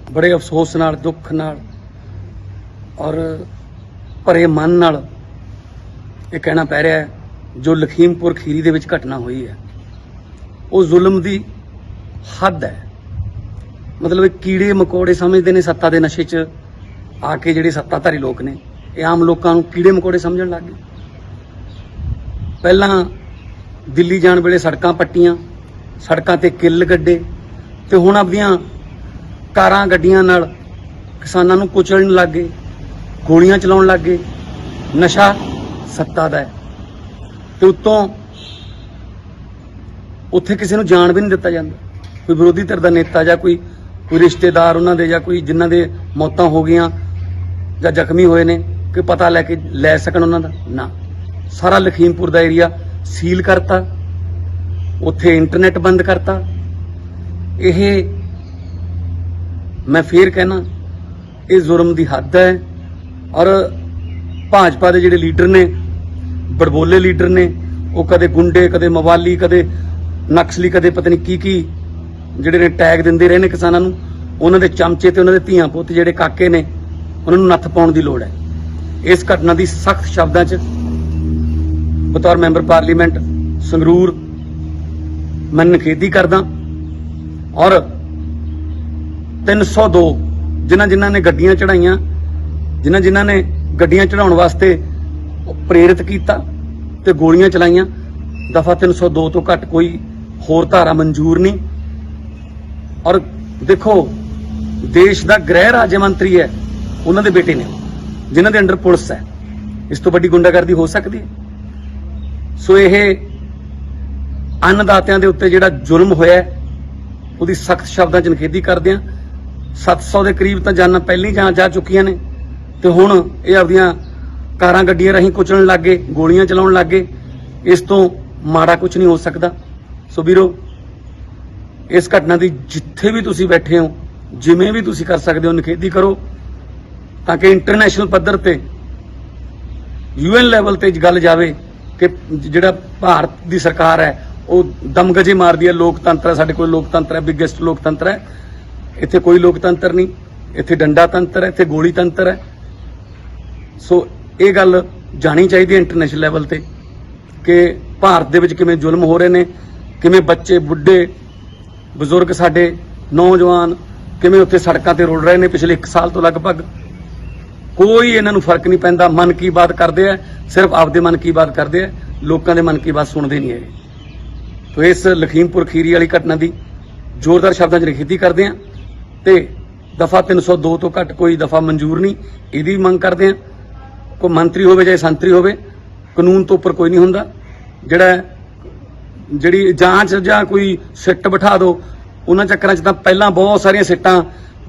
बड़े अफसोस नाल दुख नाल और भरे मन नाल ये कहना पै रहा है जो लखीमपुर खीरी दे विच घटना हुई है वो जुल्म दी हद है। मतलब कीड़े मकोड़े समझते ने सत्ता दे नशे च आके जिहड़े सत्ताधारी लोग ने ये आम लोगों नूं कीड़े मकोड़े समझण लग गए। पहलां दिल्ली जाण वेले सड़कां पट्टियां, सड़कां ते किल गड्ढे ते हुण अपदियां कारां गड्डियां नाल किसानां नूं कुचलण लग गए, गोलियां चलाउण लग गए। नशा सत्ता दा है ते उत्तों उत्थे किसी नूं जाण भी नहीं दिता जांदा। कोई विरोधी धिर दा नेता जां कोई रिश्तेदार उन्हां दे जां कोई जिन्हां दे मौतां हो गईयां जां जख्मी होए ने कि पता लैके लै सकण उन्हां दा ना। सारा लखीमपुर दा एरिया सील करता, उत्थे इंटरनेट बंद करता। यह मैं फिर कहना ये जुर्म दी हद है। और भाजपा दे जिहड़े लीडर ने, बड़बोले लीडर ने, वो कदे गुंडे, कदे मवाली, कदे नक्सली, कदे पता नहीं की जिहड़े ने टैग दिंदे रहे ने किसानां नूं। उन्हां दे चमचे ते उन्हां दे धीआं पुत्त जिहड़े काके ने उन्हां नूं नत्थ पाउण दी लोड़ है। इस घटना दी सख्त शब्दां च बतौर मैंबर पार्लीमेंट संगरूर मैं निखेधी करदा। और 302 जिन्हां ने गड्डियां चढ़ाइयां, जिन्हां ने गड्डियां चढ़ाउण वास्ते प्रेरित कीता ते गोलियां चलाइयां, दफा 302 तो घट कोई होर धारा मंजूर नहीं। और देखो देश का गृह राज्य मंत्री है उन्हां दे बेटे ने जिन्हां दे अंडर पुलिस है, इस तो बड़ी गुंडागर्दी हो सकती है। सो यह अन्नदातियां दे उत्ते जिहड़ा जुल्म होया उसदी सख्त शब्दां च निखेधी करदे हां। 700 के करीब तो जाना पहले ही जा चुकियां ने ते हुण ये आपदियां कारां गड्डियां राहीं कुचलण लग गए, गोलियां चलाउण लग गए। इस तो माड़ा कुछ नहीं हो सकता। सो वीरो इस घटना की जिथे भी तुसीं बैठे हो, जिवें भी तुसीं कर सकते हो, निखेधी करो ताकि इंटरनेशनल पद्धर ते UN लैवल ते गल जावे कि जिहड़ा भारत की सरकार है वो दमगजे मारदी है। लोकतंत्र है, साडे कोल लोकतंत्र है, बिगेस्ट लोकतंत्र है। इत्थे कोई लोकतंत्र नहीं, इत्थे डंडा तंत्र है, इत्थे गोली तंत्र है। सो ये गल जानी चाहिए इंटरनेशनल लैवल ते कि भारत दे विच किवें जुल्म हो रहे ने, किवें बच्चे, बुढ़े, बजुर्ग, साडे नौजवान किवें उत्थे सड़कां ते रुल रहे ने पिछले 1 साल तो लगभग। कोई इन्हां नूं फर्क नहीं पैंदा। मन की बात करते हैं, सिर्फ आपदे मन की बात करते हैं, लोगों के मन की बात सुनते नहीं है। तो इस लखीमपुर खीरी वाली घटना की जोरदार शब्दों च निखेधी करते हैं ते दफा 302 तो घट कोई दफा मंजूर नहीं, इहदी मंग करते हैं। कोई मंत्री होवे चाहे संतरी होवे, कानून तो उपर कोई नहीं हुंदा। जिहड़ी जांच जां कोई सिट बिठा दो, उन्हां चक्करां च तां पहलां बहुत सारियां सिट्टां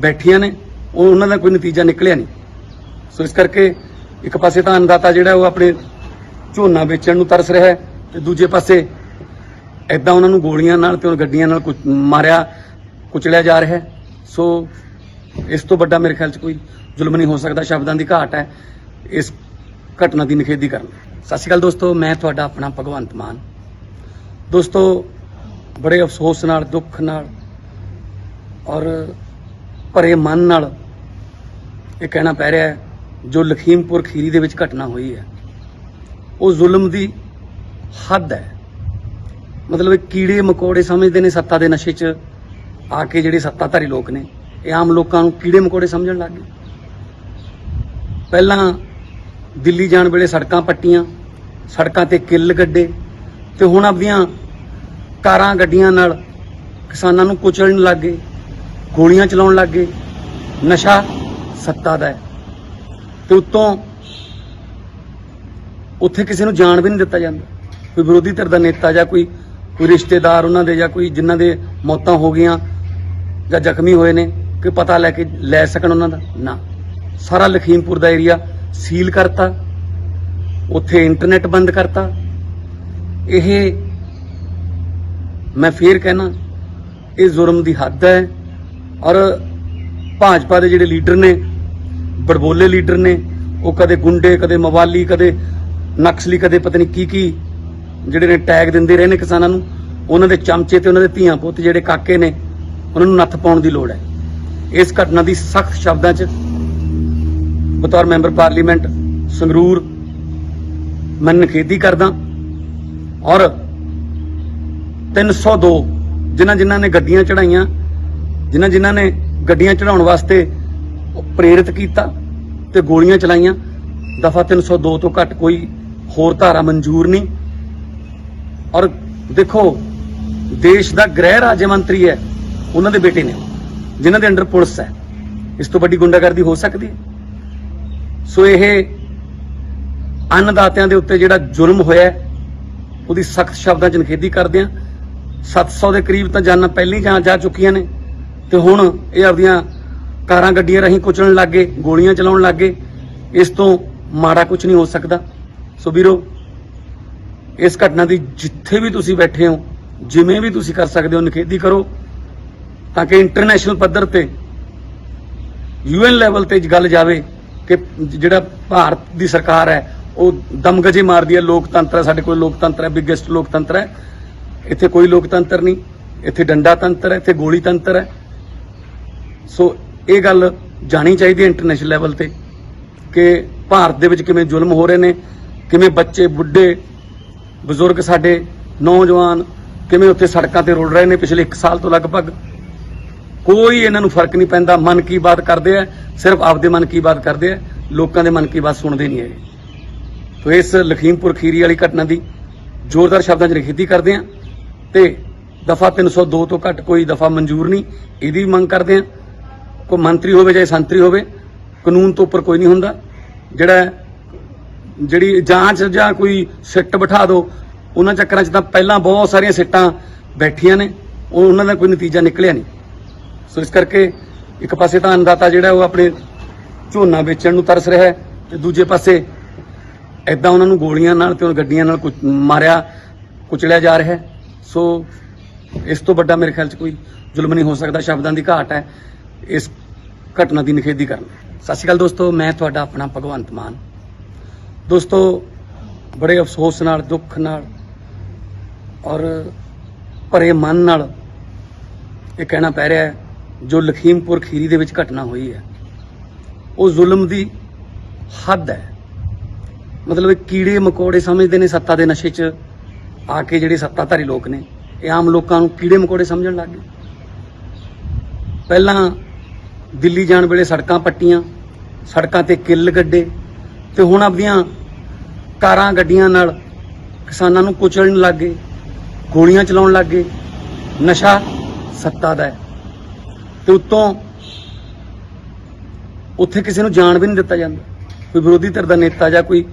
बैठियां ने, उन्हां दा कोई नतीजा निकलिया नहीं। सो इस करके एक पासे तां अन्नदाता जिहड़ा वो अपने झोना बेचण नूं तरस रहा है ते दूजे पासे इदां उन्हां नूं गोलियां नाल ते गड्डियां नाल मारिया कुचलिया जा रहा है। सो इस तो बड़ा मेरे ख्याल च कोई जुल्म नहीं हो सकता। शब्दां दी घाट है इस घटना की निखेधी करना। सत श्री अकाल दोस्तों, मैं तुहाडा अपना भगवंत मान। दोस्तों बड़े अफसोस नाल, दुख नाल और भरे मन नाल ये कहना पै रहा है जो लखीमपुर खीरी दे विच घटना हुई है वो जुल्म दी हद है। मतलब कीड़े मकोड़े समझते ने सत्ता दे नशे च आके जिहड़े सत्ताधारी लोग ने ये आम लोगों नूं कीड़े मकोड़े समझण लग गए। पहलां दिल्ली जाण वेले सड़कां पट्टियां, सड़कां ते किल गड्ढे ते हुण अपदियां कारां गड्डियां नाल किसानां नूं कुचलण लग गए, गोलियां चलाउण लग गए। नशा सत्ता दा है ते उत्तों उत्थे किसी नूं जाण भी नहीं दिता जांदा। कोई विरोधी धिर दा नेता जां कोई रिश्तेदार उन्हां दे जां कोई जिन्हां दे मौतां हो गईयां जां जख्मी होए ने कि पता लैके लै सकण उन्हां दा ना। सारा लखीमपुर दा एरिया सील करता, उत्थे इंटरनेट बंद करता। यह मैं फिर कहना ये जुर्म दी हद है। और भाजपा दे जिहड़े लीडर ने, बड़बोले लीडर ने, वो कदे गुंडे, कदे मवाली, कदे नक्सली, कदे पता नहीं की जिहड़े ने टैग दिंदे रहे ने किसानां नूं। उन्हां दे चमचे ते उन्हां दे धीआं पुत्त जिहड़े काके ने उन्हां नूं नत्थ पाउण दी लोड़ है। इस घटना की सख्त शब्दों च बतौर मैंबर पार्लीमेंट संगरूर मैं निखेधी करदा। और 302 जिन्हां ने गड्डियां चढ़ाइयां, जिन्हां ने गड्डियां चढ़ाउण वास्ते प्रेरित किया ते गोलियां चलाइयां, दफा 302 तो घट कोई होर धारा मंजूर नहीं। और देखो, देश का गृह राज्य मंत्री है, उन्हां दे बेटे ने जिन्हां दे अंडर पुलिस है, इस तो बड़ी गुंडागर्दी हो सकती है? सो यह अन्नदातियां दे उत्ते जिहड़ा जुल्म होया उसदी सख्त शब्दां च निखेधी करदे हां। 700 के करीब तो जाना पहले ही जा चुकियां ने ते हुण ये आपदियां कारां गड्डियां राहीं कुचलण लग गए, गोलियां चलाउण लग गए। इस तो माड़ा कुछ नहीं हो सकता। सो वीरो, इस घटना की जिथे भी तुसीं बैठे हो, जिवें भी तुसीं कर सकते हो, निखेधी करो ताकि इंटरनेशनल पद्धर ते UN लैवल ते गल जावे कि जिहड़ा भारत की सरकार है वो दमगजे मारदी है। लोकतंत्र है, साडे कोल लोकतंत्र है, बिगेस्ट लोकतंत्र है। इत्थे कोई लोकतंत्र नहीं, इत्थे डंडा तंत्र है, इत्थे गोली तंत्र है। सो ये गल जानी चाहिए इंटरनेशनल लैवल ते कि भारत दे विच किवें जुल्म हो रहे ने, किवें बच्चे बुढ़े बजुर्ग साडे नौजवान किवें उत्थे सड़कां ते रुल रहे ने पिछले 1 साल तो लगभग। कोई इन्हां नूं फर्क नहीं पैंदा। मन की बात करते हैं, सिर्फ आपदे मन की बात करते हैं, लोगों के मन की बात सुनते नहीं है। तो इस लखीमपुर खीरी वाली घटना की जोरदार शब्दों च निखेधी करते हैं ते दफा 302 तो घट कोई दफा मंजूर नहीं, इसकी मंग करते हैं। कोई मंत्री होवे चाहे संतरी होवे, कानून तो उपर कोई नहीं हुंदा। जिहड़ी जांच जां कोई सिट बिठा दो, उन्हां चक्करां च तां पहलां बहुत सारियां सिट्टां बैठियां ने, उन्हां दा कोई नतीजा निकलिया नहीं। सो इस करके एक पासे तां अन्नदाता जिहड़ा वो अपने झोना बेचण नूं तरस रहा है ते दूजे पासे इदां उन्हां नूं गोलियां नाल ते गड्डियां नाल मारिया कुचलिया जा रहा है। सो इस तो बड़ा मेरे ख्याल च कोई जुल्म नहीं हो सकता। शब्दां की घाट है इस घटना की निखेधी करना। सत श्री अकाल दोस्तों, मैं तुहाडा अपना भगवंत मान। दोस्तों, बड़े अफसोस नाल, दुख नाल और भरे मन नाल ये कहना पै रहा है, जो लखीमपुर खीरी दे विच घटना हुई है वो जुल्म की हद है। मतलब कीड़े मकोड़े समझते हैं सत्ता के नशे च आके जिहड़े सत्ताधारी लोग ने, ये आम लोगों को कीड़े मकोड़े समझण लग गए। पहलां दिल्ली जाण वेले सड़कां पट्टियां, सड़कां ते किल गड्ढे, ते हुण आपदियां कारां गड्डियां नाल किसानां नूं कुचलण लग गए, गोलियां चलाउण लग गए। नशा सत्ता दा है ते उत्तों उत्थे किसी नूं जाण भी नहीं दिता जांदा। कोई विरोधी धिर दा नेता जां कोई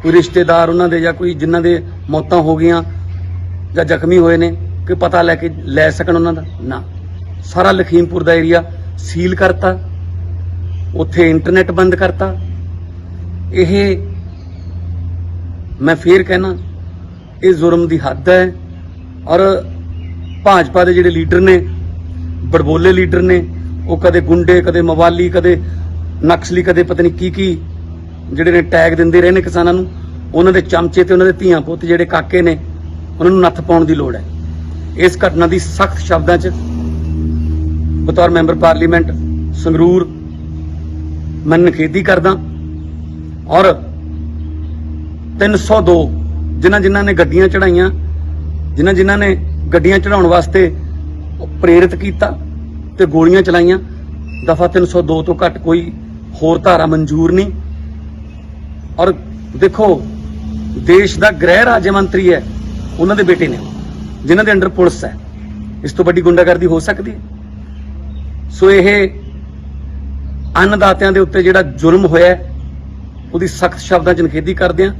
रिश्तेदार उन्हां दे जां कोई जिन्हां दे मौतां हो गईयां जां जख्मी होए ने, कोई पता लैके लै सकण उन्हां दा ना। सारा लखीमपुर दा एरिया सील करता, उत्थे इंटरनेट बंद करता। यह मैं फिर कहना, ये जुर्म की हद है। और भाजपा के जिहड़े लीडर ने, बड़बोले लीडर ने, वो कदे गुंडे, कदे मवाली, कदे नक्सली, कदे पता नहीं की जिहड़े ने टैग दिंदे रहे ने किसानां नूं, उन्हां दे चमचे ते उन्हां दे धीआं पुत्त जिहड़े काके ने, उन्हां नूं नत्थ पाउण दी लोड़ है। इस घटना की सख्त शब्दां च बतौर मैंबर पार्लीमेंट संगरूर मैं निखेधी करदा। और 302 जिन्हां ने गड्डियां चढ़ाइयां, जिन्हां ने गड्डियां चढ़ाउण वास्ते प्रेरित किया ते गोलियां चलाइयां, दफा 302 तो घट कोई होर धारा मंजूर नहीं। और देखो, देश का गृह राज्य मंत्री है, उन्हां दे बेटे ने जिन्हां दे अंडर पुलिस है, इस तो बड़ी गुंडागर्दी हो सकती है? सो यह अन्नदातियां दे उत्ते जिहड़ा जुल्म होया उसदी सख्त शब्दां च निखेधी करदे हां।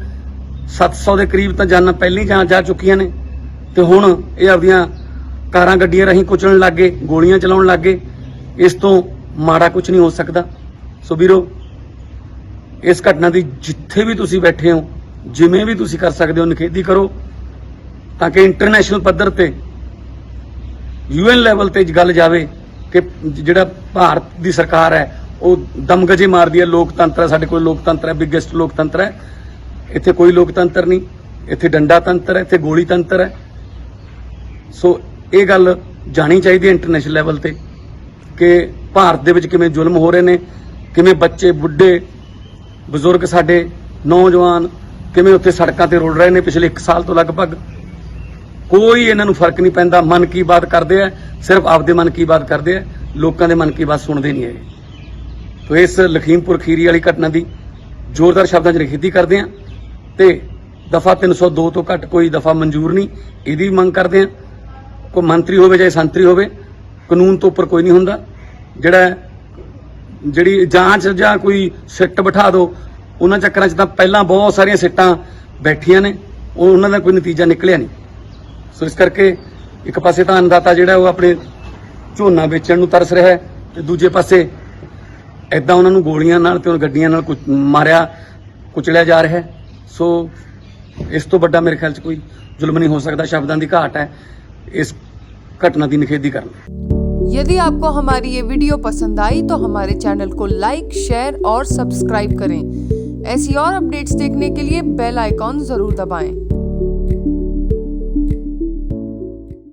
700 के करीब तो जाना पहले ही जा चुकियां ने ते हुण ये आपदियां कारां गड्डियां राहीं कुचलण लग गए, गोलियां चलाउण लग गए। इस तो माड़ा कुछ नहीं हो सकता। सो वीरो, इस घटना की जिथे भी तुसीं बैठे हो, जिवें भी तुसीं कर सकते हो, निखेधी करो ताकि इंटरनेशनल पद्धर ते UN लैवल ते गल जावे कि जिहड़ा भारत की सरकार है वो दमगजे मारदी है। लोकतंत्र है, साडे कोल लोकतंत्र है, बिगेस्ट लोकतंत्र है। इत्थे कोई लोकतंत्र नहीं, इत्थे डंडा तंत्र है, इत्थे गोली तंत्र है। सो ये गल जानी चाहिए इंटरनेशनल लैवल ते कि ਭਾਰਤ ਦੇ ਵਿੱਚ ਕਿਵੇਂ ਜ਼ੁਲਮ ਹੋ ਰਹੇ ਨੇ, ਕਿਵੇਂ ਬੱਚੇ, ਬੁੱਢੇ, ਬਜ਼ੁਰਗ, ਸਾਡੇ ਨੌਜਵਾਨ ਕਿਵੇਂ ਉੱਥੇ ਸੜਕਾਂ ਤੇ ਰੁਲ ਰਹੇ ਨੇ ਪਿਛਲੇ 1 ਸਾਲ ਤੋਂ ਲਗਭਗ। ਕੋਈ ਇਹਨਾਂ ਨੂੰ ਫਰਕ ਨਹੀਂ ਪੈਂਦਾ। ਮਨ ਕੀ ਬਾਤ ਕਰਦੇ ਆ, ਸਿਰਫ ਆਪਦੇ ਮਨ ਕੀ ਬਾਤ ਕਰਦੇ ਆ, ਲੋਕਾਂ ਦੇ ਮਨ ਕੀ ਬਾਤ ਸੁਣਦੇ ਨਹੀਂ ਹੈਗੇ। ਤੋ ਇਸ ਲਖੀਮਪੁਰ ਖੀਰੀ ਵਾਲੀ ਘਟਨਾ ਦੀ ਜ਼ੋਰਦਾਰ ਸ਼ਬਦਾਂ 'ਚ ਨਿਖੇਧੀ ਕਰਦੇ ਆ ਤੇ ਦਫਾ 302 ਤੋਂ ਘੱਟ ਕੋਈ ਦਫਾ ਮਨਜ਼ੂਰ ਨਹੀਂ, ਇਹਦੀ ਮੰਗ ਕਰਦੇ ਆ। ਕੋਈ ਮੰਤਰੀ ਹੋਵੇ ਜਾਂ ਸੰਤਰੀ ਹੋਵੇ, ਕਾਨੂੰਨ ਤੋਂ ਉੱਪਰ ਕੋਈ ਨਹੀਂ ਹੁੰਦਾ। ਜਿਹੜੀ ਜਾਂਚ ਜਾਂ ਕੋਈ ਸਿੱਟ ਬਿਠਾ ਦਿਓ, ਉਹਨਾਂ ਚੱਕਰਾਂ 'ਚ ਤਾਂ ਪਹਿਲਾਂ ਬਹੁਤ ਸਾਰੀਆਂ ਸਿੱਟਾਂ ਬੈਠੀਆਂ ਨੇ, ਉਹਨਾਂ ਦਾ ਕੋਈ ਨਤੀਜਾ ਨਿਕਲਿਆ ਨਹੀਂ। ਸੋ ਇਸ ਕਰਕੇ ਇੱਕ ਪਾਸੇ ਤਾਂ ਅੰਨਦਾਤਾ ਜਿਹੜਾ ਉਹ ਆਪਣੇ ਝੋਨਾ ਵੇਚਣ ਨੂੰ ਤਰਸ ਰਿਹਾ ਹੈ ਤੇ ਦੂਜੇ ਪਾਸੇ ਐਦਾਂ ਉਹਨਾਂ ਨੂੰ ਗੋਲੀਆਂ ਨਾਲ ਤੇ ਗੱਡੀਆਂ ਨਾਲ ਮਾਰਿਆ ਕੁਚਲਿਆ ਜਾ ਰਿਹਾ ਹੈ। ਸੋ ਇਸ ਤੋਂ ਵੱਡਾ ਮੇਰੇ ਖਿਆਲ 'ਚ ਕੋਈ ਜ਼ੁਲਮ ਨਹੀਂ ਹੋ ਸਕਦਾ। ਸ਼ਬਦਾਂ ਦੀ ਘਾਟ ਹੈ इस घटना की निखेधी करना। यदि आपको हमारी ये वीडियो पसंद आई तो हमारे चैनल को लाइक, शेयर और सब्सक्राइब करें। ऐसी और अपडेट्स देखने के लिए बेल आइकॉन जरूर दबाएं।